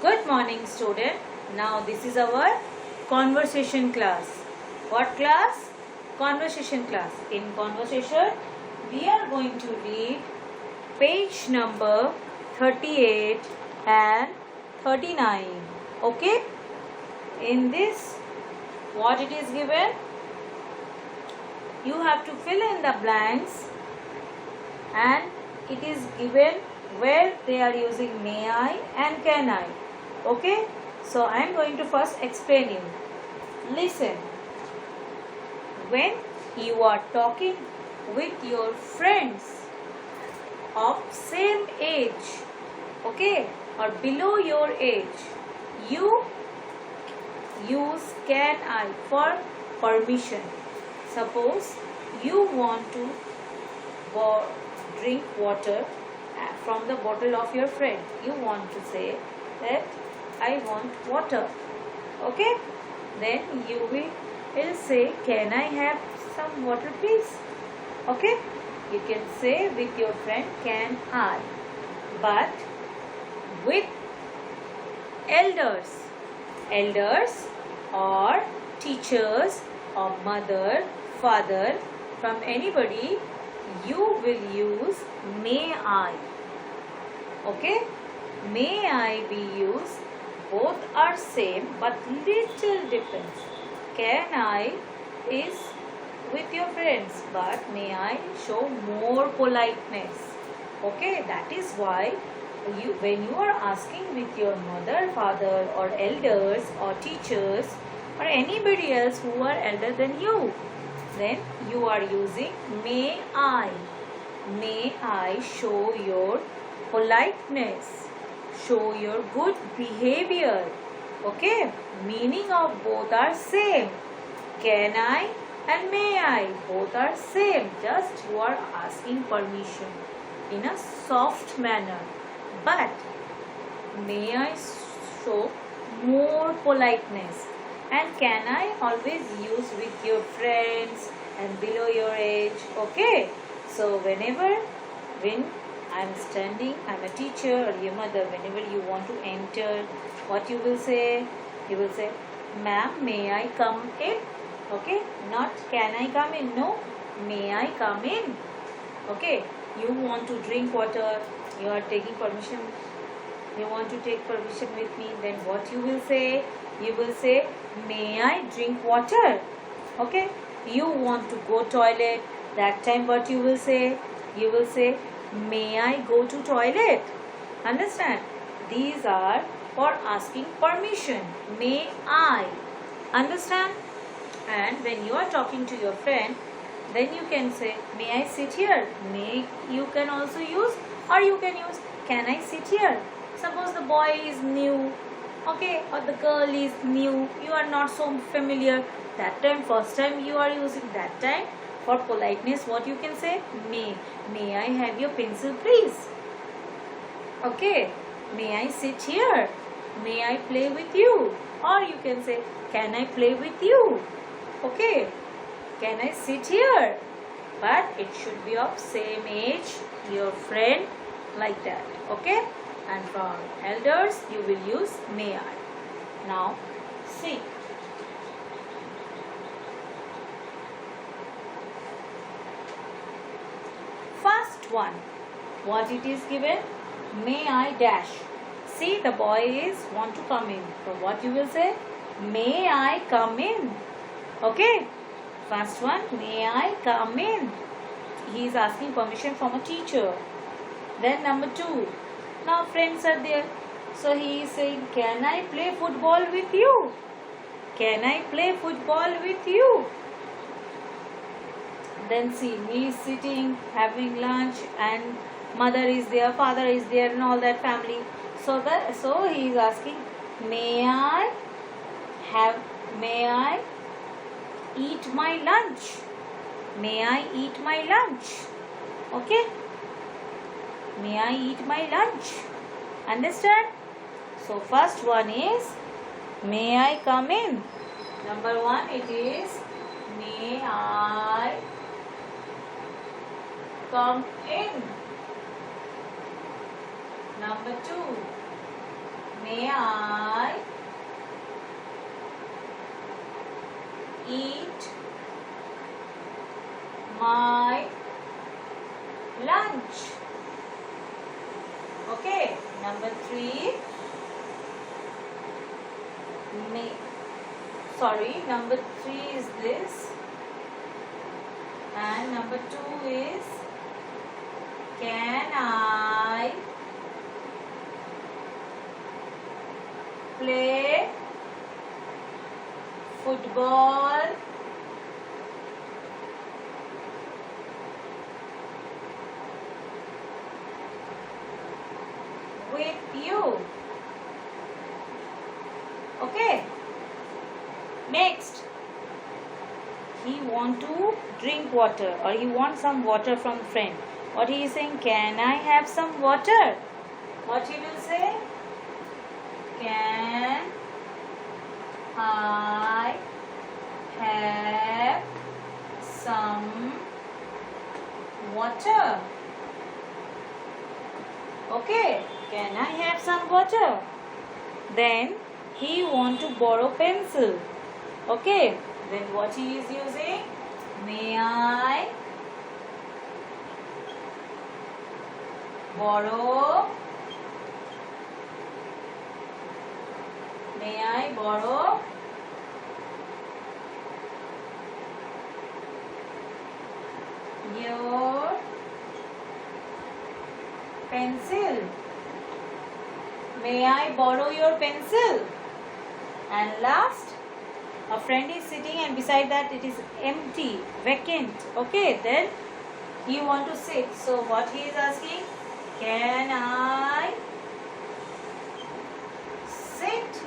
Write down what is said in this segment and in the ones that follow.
Good morning, student. Now this is our conversation class. What class? Conversation class. In conversation, we are going to read page number 38 and 39. Okay? In this, what it is given? You have to fill in the blanks, and it is given where they are using may I and can I. Okay, so I am going to first explain you. Listen. When you are talking with your friends of same age, okay, or below your age, you use can I for permission. Suppose you want to drink water from the bottle of your friend. You want to say that I want water. Okay? Then you will say, can I have some water please? Okay? You can say with your friend, can I? But with elders or teachers or mother, father, from anybody, you will use may I. Okay? May I be used. Both are same but little difference. Can I is with your friends, but may I show more politeness. Okay? That is why when you are asking with your mother, father or elders or teachers or anybody else who are elder than you, then you are using may I. May I show your politeness, show your good behavior. Okay, meaning of both are same. Can I and may I, both are same. Just you are asking permission in a soft manner. But may I show more politeness. And can I always use with your friends and below your age. Okay, so when I am standing, I am a teacher or your mother, whenever you want to enter, what you will say? You will say, ma'am, may I come in? Okay, not can I come in? No, may I come in? Okay, you want to drink water, you are taking permission, you want to take permission with me, then what you will say? You will say, may I drink water? Okay, you want to go toilet, that time what you will say? You will say, may I go to toilet? Understand? These are for asking permission. May I. Understand? And when you are talking to your friend, then you can say, may I sit here? May you can also use, or you can use, can I sit here? Suppose the boy is new, okay, or the girl is new, you are not so familiar. That time, first time you are using, that time for politeness, what you can say? May I have your pencil please? Okay, may I sit here? May I play with you? Or you can say, can I play with you? Okay, can I sit here? But it should be of same age, your friend, like that. Okay, and from elders you will use may I. Now see. First one, what it is given? May I dash. See, the boy is want to come in. So what you will say? May I come in? Okay. First one, may I come in? He is asking permission from a teacher. Then number 2. Now friends are there. So he is saying, can I play football with you? Can I play football with you? Then see, he is sitting, having lunch, and mother is there, father is there, and all that family. So he is asking, may I eat my lunch? May I eat my lunch? Okay? May I eat my lunch? Understand? So first one is, may I come in? Number 1, it is, may I come in? Number 2, May I eat my lunch? Okay. Number 3. Number 3 is this. And number 2 is, can I play football with you? Okay. Next, he want to drink water, or he wants some water from friend. What he is saying? Can I have some water? What he will say? Can I have some water? Okay. Can I have some water? Then he want to borrow pencil. Okay. Then what he is using? May I borrow? May I borrow your pencil? May I borrow your pencil? And last, a friend is sitting and beside that it is empty, vacant. Okay, then he want to sit. So what he is asking? Can I sit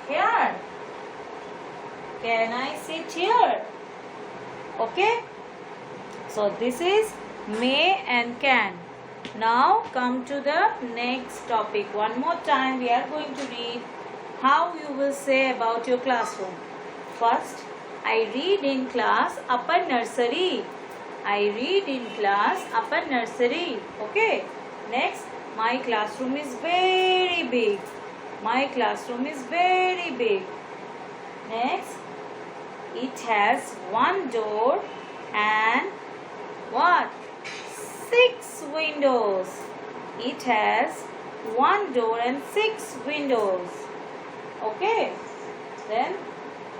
here? Can I sit here? Okay. So this is may and can. Now come to the next topic. One more time we are going to read how you will say about your classroom. First, I read in class upper nursery. I read in class upper nursery. Okay. Next, my classroom is very big. My classroom is very big. Next, it has one door and what? 6 windows. It has one door and 6 windows. Okay. Then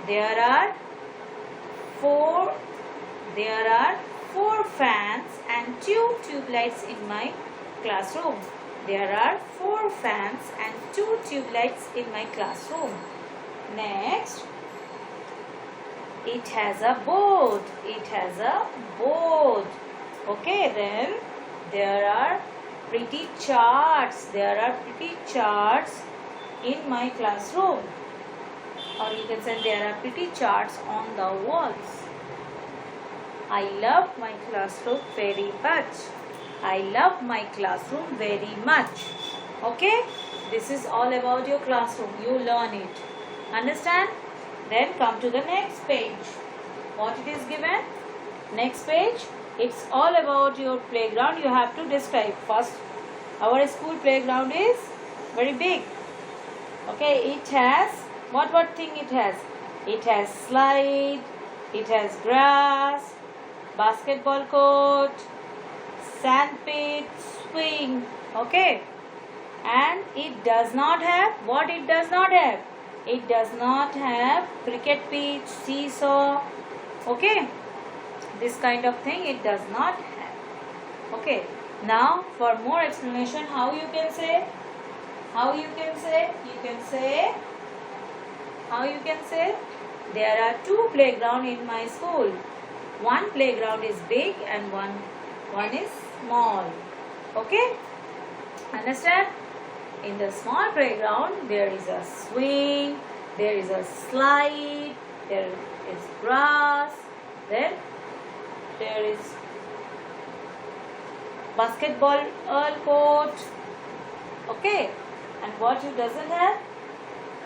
there are four fans and 2 tube lights in my classroom. There are 4 fans and 2 tube lights in my classroom. Next, it has a board. It has a board. Okay, then there are pretty charts. There are pretty charts in my classroom. Or you can say there are pretty charts on the walls. I love my classroom very much. I love my classroom very much. Okay? This is all about your classroom. You learn it. Understand? Then come to the next page. What it is given? Next page. It's all about your playground. You have to describe. First, our school playground is very big. Okay, it has what thing it has? It has slide, it has grass, basketball court, sand pit, swing. Okay, and it does not have what? It does not have. It does not have cricket pitch, seesaw. Okay, this kind of thing it does not have. Okay, now for more explanation, how you can say? How you can say? You can say, how you can say? There are 2 playgrounds in my school. One playground is big and one is small. Okay? Understand? In the small playground, there is a swing, there is a slide, there is grass, then there is basketball court. Okay? And what you doesn't have?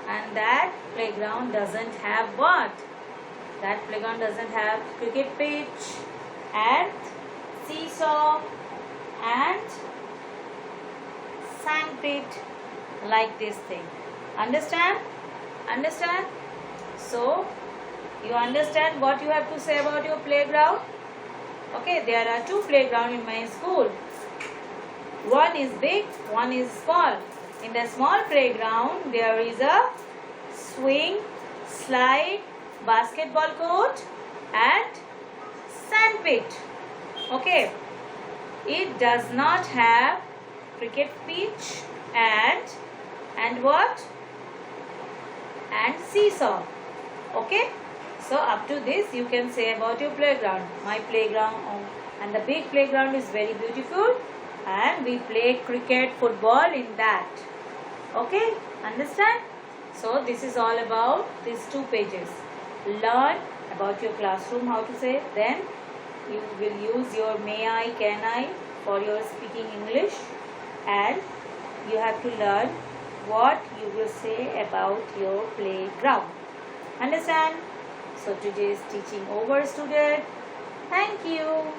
And that playground doesn't have what? That playground doesn't have cricket pitch and seesaw and sand pit. like this thing. Understand? Understand? So you understand what you have to say about your playground? Okay, there are two playgrounds in my school. One is big, one is small. In the small playground, there is a swing, slide, basketball court and sand pit. Okay, it does not have cricket pitch and what? And seesaw. Okay, so up to this you can say about your playground. My playground and the big playground is very beautiful and we play cricket, football in that. Okay, understand? So this is all about these 2 pages. Learn about your classroom, how to say. Then you will use your may I, can I for your speaking English, and you have to learn what you will say about your playground. Understand? So today's teaching over, student. Thank you.